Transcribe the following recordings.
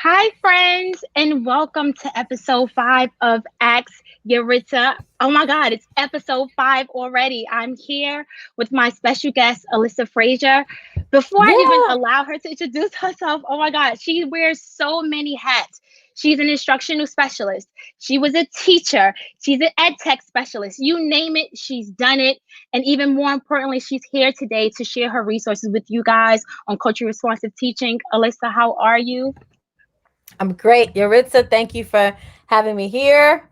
Hi, friends, and welcome to episode 5 of Ask Yaritza. Oh my God, it's episode 5 already. I'm here with my special guest, Elissa Frazier. Before I even Yeah. allow her to introduce herself, oh my God, she wears so many hats. She's an instructional specialist. She was a teacher. She's an ed tech specialist. You name it, she's done it. And even more importantly, she's here today to share her resources with you guys on culturally responsive teaching. Elissa, how are you? I'm great. Yaritza, thank you for having me here.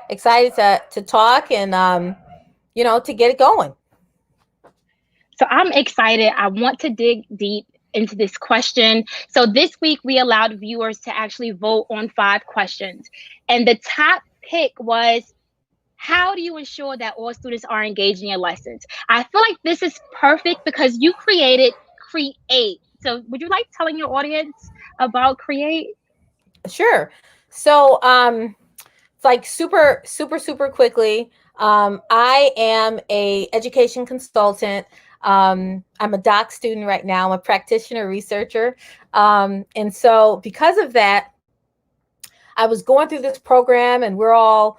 Excited to talk and to get it going. So I'm excited. I want to dig deep into this question. So this week we allowed viewers to actually vote on 5 questions. And the top pick was, how do you ensure that all students are engaged in your lessons? I feel like this is perfect because you created Create. So would you like telling your audience about Create? Sure. So it's like super quickly. I am a education consultant. I'm a doc student right now. I'm a practitioner researcher. And so because of that, I was going through this program and we're all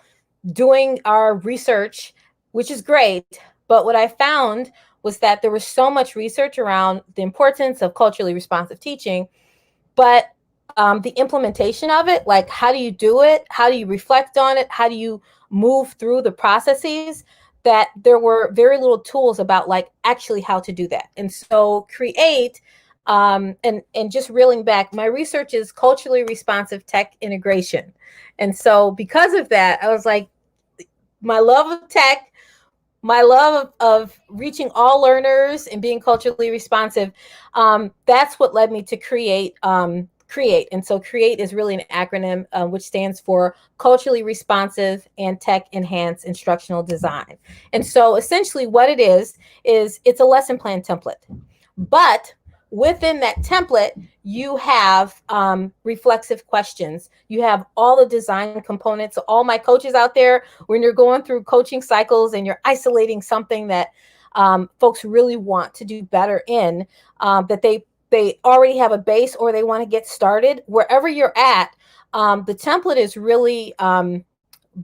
doing our research, which is great. But what I found was that there was so much research around the importance of culturally responsive teaching, but the implementation of it, like how do you do it? How do you reflect on it? How do you move through the processes? That there were very little tools about like actually how to do that. And so Create, and just reeling back, my research is culturally responsive tech integration. And so because of that, I was like, my love of tech, my love of reaching all learners and being culturally responsive, that's what led me to Create. And so Create is really an acronym, which stands for Culturally Responsive and Tech Enhanced Instructional Design. And so essentially what it is it's a lesson plan template. But within that template, you have reflexive questions. You have all the design components. So all my coaches out there, when you're going through coaching cycles and you're isolating something that folks really want to do better in, that they already have a base or they want to get started, wherever you're at, the template is really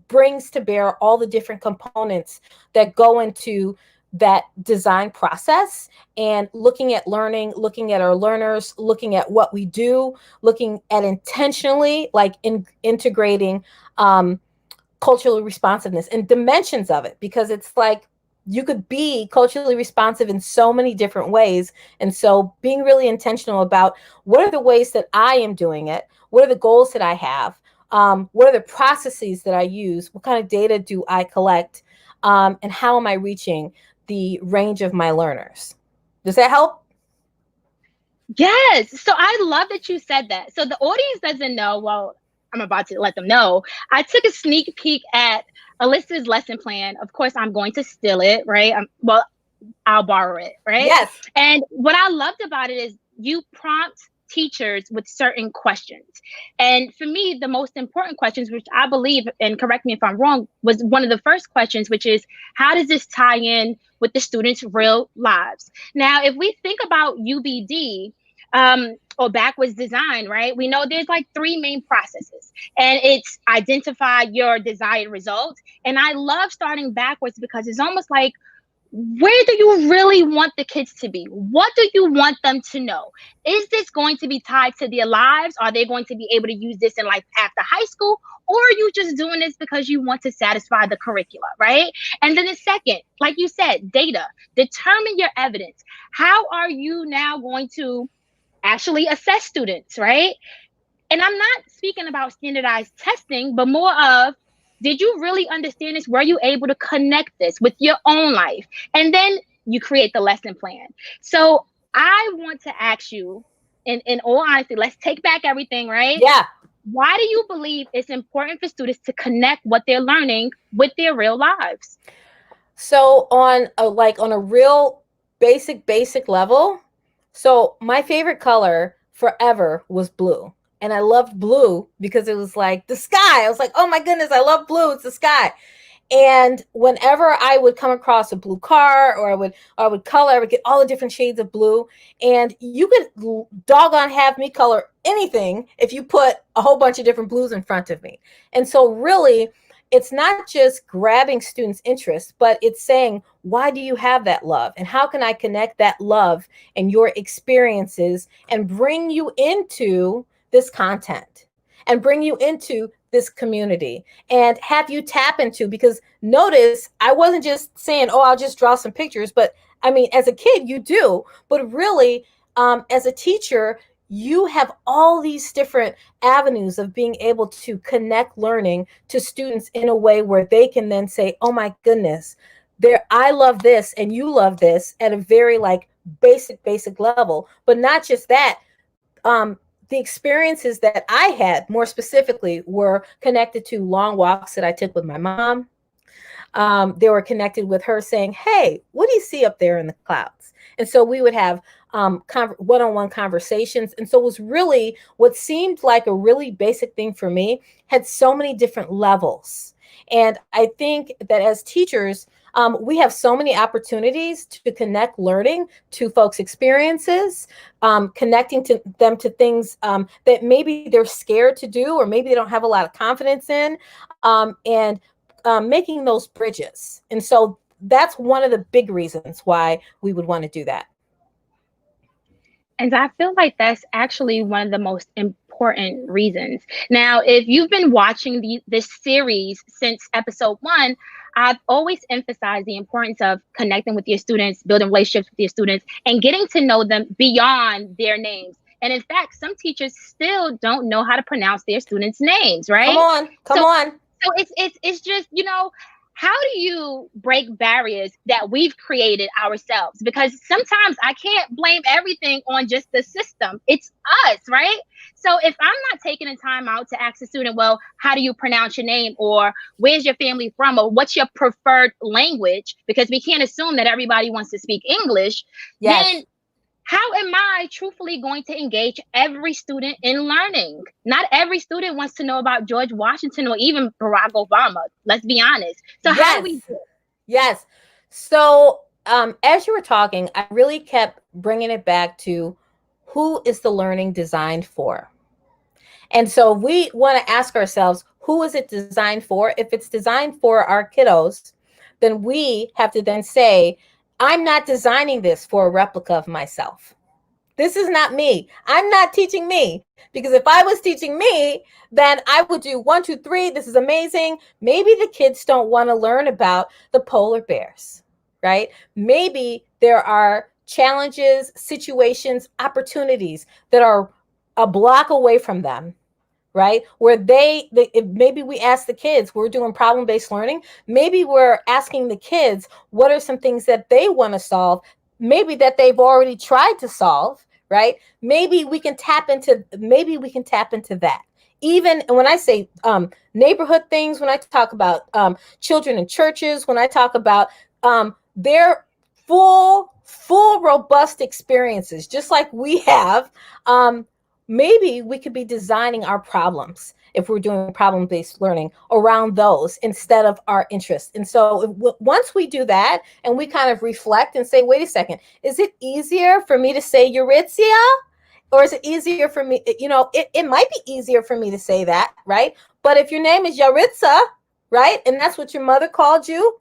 brings to bear all the different components that go into that design process, and looking at learning, looking at our learners, looking at what we do, looking at intentionally like integrating cultural responsiveness and dimensions of it, because it's like you could be culturally responsive in so many different ways. And so being really intentional about what are the ways that I am doing it, what are the goals that I have, what are the processes that I use, what kind of data do I collect, and how am I reaching the range of my learners. Does that help? Yes. So I love that you said that. So the audience doesn't know. Well, I'm about to let them know. I took a sneak peek at Alyssa's lesson plan. Of course, I'm going to steal it, right? Well, I'll borrow it, right? Yes. And what I loved about it is you prompt teachers with certain questions. And for me, the most important questions, which I believe, and correct me if I'm wrong, was one of the first questions, which is, how does this tie in with the students' real lives? Now, if we think about UBD, or backwards design, right? We know there's like 3 main processes, and it's identify your desired result. And I love starting backwards because it's almost like, where do you really want the kids to be? What do you want them to know? Is this going to be tied to their lives? Are they going to be able to use this in life after high school? Or are you just doing this because you want to satisfy the curricula, right? And then the second, like you said, data. Determine your evidence. How are you now going to actually assess students, right? And I'm not speaking about standardized testing, but more of, did you really understand this? Were you able to connect this with your own life? And then you create the lesson plan. So I want to ask you, in all honesty, let's take back everything, right? Yeah. Why do you believe it's important for students to connect what they're learning with their real lives? So on a real basic level, so my favorite color forever was blue. And I loved blue because it was like the sky. I was like, oh my goodness, I love blue. It's the sky. And whenever I would come across a blue car, I would color, I would get all the different shades of blue. And you could doggone have me color anything if you put a whole bunch of different blues in front of me. And so really, it's not just grabbing students' interest, but it's saying, why do you have that love? And how can I connect that love and your experiences and bring you into this content and bring you into this community and have you tap into, because notice I wasn't just saying, oh, I'll just draw some pictures, but I mean, as a kid, you do, but really, as a teacher, you have all these different avenues of being able to connect learning to students in a way where they can then say, oh my goodness, I love this and you love this at a very like basic level. But not just that, the experiences that I had more specifically were connected to long walks that I took with my mom. They were connected with her saying, hey, what do you see up there in the clouds? And so we would have one-on-one conversations. And so it was really what seemed like a really basic thing for me had so many different levels. And I think that as teachers, we have so many opportunities to connect learning to folks' experiences, connecting to them to things that maybe they're scared to do, or maybe they don't have a lot of confidence in, and making those bridges. And so that's one of the big reasons why we would want to do that. And I feel like that's actually one of the most important reasons. Now, if you've been watching this series since episode 1, I've always emphasized the importance of connecting with your students, building relationships with your students, and getting to know them beyond their names. And in fact, some teachers still don't know how to pronounce their students' names, right? Come on. So it's just, how do you break barriers that we've created ourselves? Because sometimes I can't blame everything on just the system. It's us, right? So if I'm not taking the time out to ask a student, well, how do you pronounce your name? Or where's your family from? Or what's your preferred language? Because we can't assume that everybody wants to speak English. Yes. Then how am I truthfully going to engage every student in learning? Not every student wants to know about George Washington or even Barack Obama. Let's be honest. So yes. How do we do it? Yes. So as you were talking, I really kept bringing it back to who is the learning designed for? And so we want to ask ourselves, who is it designed for? If it's designed for our kiddos, then we have to then say, I'm not designing this for a replica of myself. This is not me. I'm not teaching me, because if I was teaching me, then I would do 1, 2, 3. This is amazing. Maybe the kids don't want to learn about the polar bears, right? Maybe there are challenges, situations, opportunities that are a block away from them, right? Where maybe we ask the kids, we're doing problem-based learning. Maybe we're asking the kids, what are some things that they want to solve? Maybe that they've already tried to solve, right? Maybe we can tap into that. Even when I say neighborhood things, when I talk about children in churches, when I talk about their full robust experiences, just like we have, maybe we could be designing our problems if we're doing problem-based learning around those instead of our interests. And so once we do that and we kind of reflect and say, wait a second, is it easier for me to say Yaritza? Or is it easier for me? It might be easier for me to say that, right? But if your name is Yaritza, right, and that's what your mother called you,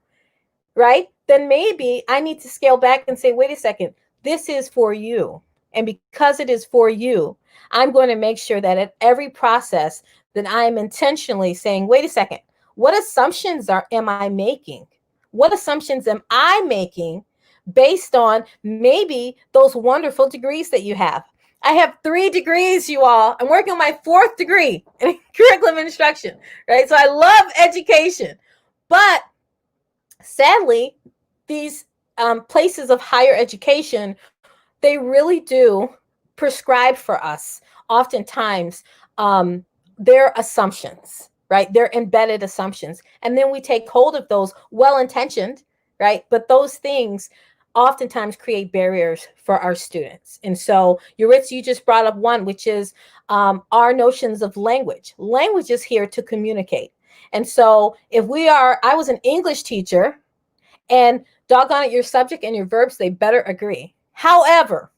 right, then maybe I need to scale back and say, wait a second, this is for you. And because it is for you, I'm going to make sure that at every process that I am intentionally saying, wait a second, what assumptions am I making? What assumptions am I making based on maybe those wonderful degrees that you have? I have 3 degrees, you all. I'm working on my 4th degree in curriculum instruction, right? So I love education. But sadly, these places of higher education, they really do prescribed for us oftentimes, they're assumptions, right? They're embedded assumptions. And then we take hold of those, well-intentioned, right? But those things oftentimes create barriers for our students. And so, Yaritza, you just brought up one, which is our notions of language. Language is here to communicate. And so I was an English teacher, and doggone it, your subject and your verbs, they better agree. However,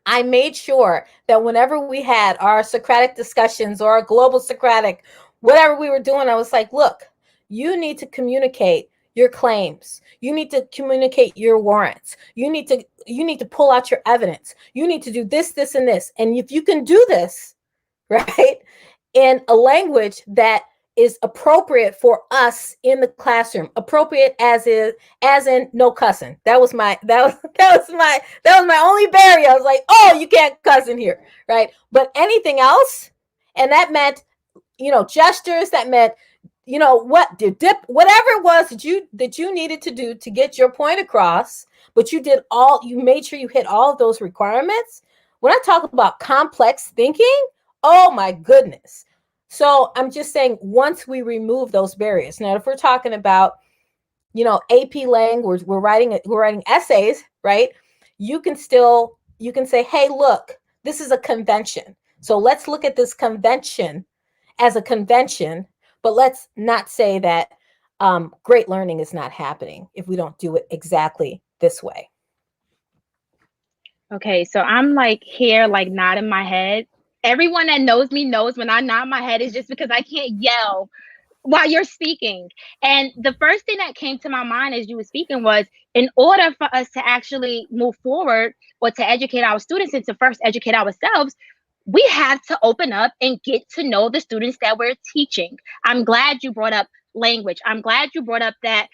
I made sure that whenever we had our Socratic discussions or our global Socratic, whatever we were doing, I was like, look, you need to communicate your claims. You need to communicate your warrants. You need to pull out your evidence. You need to do this, this, and this. And if you can do this, right, in a language that is appropriate for us in the classroom, appropriate as in no cussing. That was my only barrier. I was like, oh, you can't cuss in here, right? But anything else, and that meant, gestures, that meant, whatever it was that you needed to do to get your point across, but you made sure you hit all of those requirements. When I talk about complex thinking, oh my goodness. So I'm just saying, once we remove those barriers. Now, if we're talking about, AP language, we're writing essays, right? You can say, hey, look, this is a convention. So let's look at this convention as a convention, but let's not say that great learning is not happening if we don't do it exactly this way. Okay, so I'm here, nodding my head. Everyone that knows me knows when I nod my head is just because I can't yell while you're speaking. And the first thing that came to my mind as you were speaking was, in order for us to actually move forward or to educate our students and to first educate ourselves, we have to open up and get to know the students that we're teaching. I'm glad you brought up language. I'm glad you brought up that,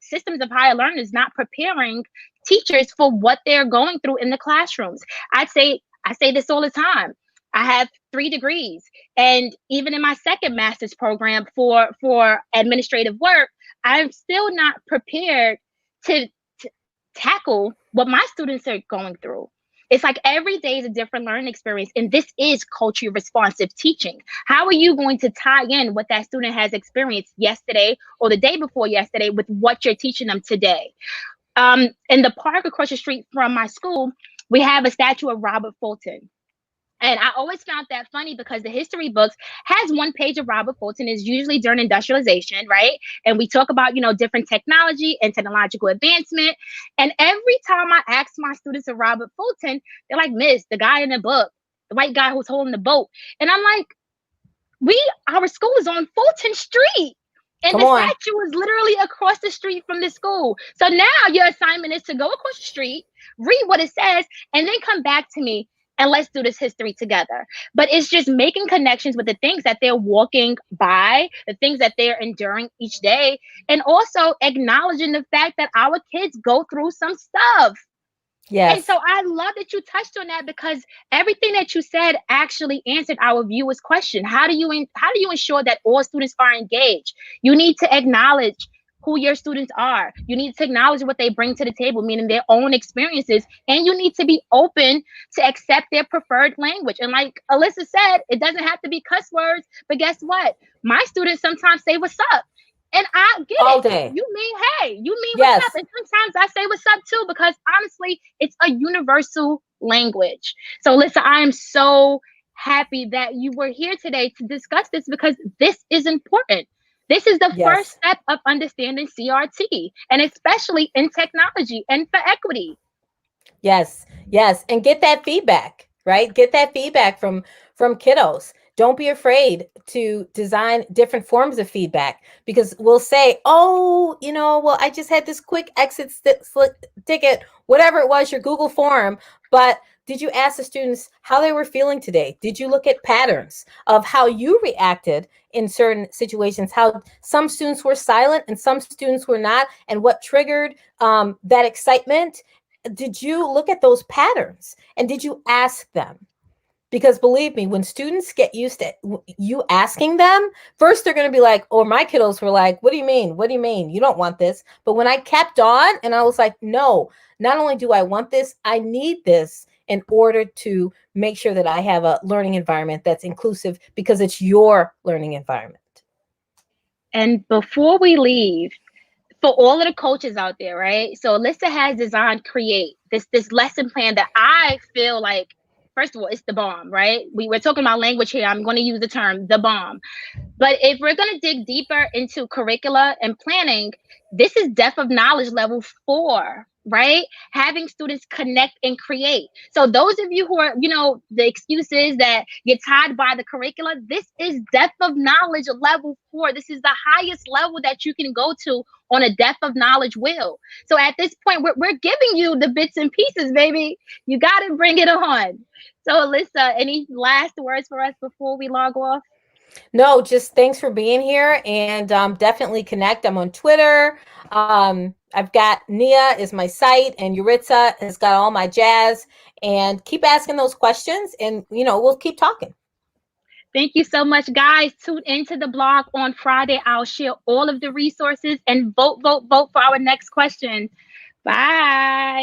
systems of higher learning is not preparing teachers for what they're going through in the classrooms. I say this all the time. I have 3 degrees, and even in my second master's program for administrative work, I'm still not prepared to tackle what my students are going through. It's like every day is a different learning experience, and this is culturally responsive teaching. How are you going to tie in what that student has experienced yesterday or the day before yesterday with what you're teaching them today? In the park across the street from my school, we have a statue of Robert Fulton. And I always found that funny because the history books has one page of Robert Fulton, is usually during industrialization, right? And we talk about, different technology and technological advancement. And every time I ask my students of Robert Fulton, they're like, Miss, the guy in the book, the white guy who's holding the boat. And I'm like, our school is on Fulton Street. And the statue is literally across the street from the school. So now your assignment is to go across the street, read what it says, and then come back to me and let's do this history together. But it's just making connections with the things that they're walking by, the things that they're enduring each day, and also acknowledging the fact that our kids go through some stuff. Yes. And so I love that you touched on that, because everything that you said actually answered our viewers' question. How do you ensure that all students are engaged? You need to acknowledge who your students are. You need to acknowledge what they bring to the table, meaning their own experiences, and you need to be open to accept their preferred language. And like Elissa said, it doesn't have to be cuss words, but guess what? My students sometimes say what's up. And I get all it. Day. You mean, hey, you mean what's up. And sometimes I say what's up too, because honestly, it's a universal language. So Elissa, I am so happy that you were here today to discuss this, because this is important. This is the first step of understanding CRT, and especially in technology and for equity. Yes. And get that feedback, right? Get that feedback from kiddos. Don't be afraid to design different forms of feedback, because we'll say, oh, well, I just had this quick exit ticket, whatever it was, your Google form, but did you ask the students how they were feeling today? Did you look at patterns of how you reacted in certain situations, how some students were silent and some students were not, and what triggered that excitement? Did you look at those patterns, and did you ask them? Because believe me, when students get used to you asking them, first they're going to be like, oh, my kiddos were like, what do you mean? What do you mean? You don't want this. But when I kept on and I was like, no, not only do I want this, I need this in order to make sure that I have a learning environment that's inclusive because it's your learning environment. And before we leave, for all of the coaches out there, right? So Elissa has designed Create, this lesson plan that I feel like, first of all, it's the bomb, right? We're talking about language here. I'm going to use the term the bomb. But if we're going to dig deeper into curricula and planning, this is depth of knowledge level 4, right? Having students connect and create. So those of you who are, the excuses that you're tied by the curricula, this is depth of knowledge level 4. This is the highest level that you can go to on a depth of knowledge wheel. So at this point, we're giving you the bits and pieces, baby. You got to bring it on. So Elissa, any last words for us before we log off? No, just thanks for being here, and definitely connect. I'm on Twitter. I've got Nia is my site, and Yaritza has got all my jazz. And keep asking those questions, and we'll keep talking. Thank you so much, guys. Tune into the blog on Friday. I'll share all of the resources and vote for our next question. Bye.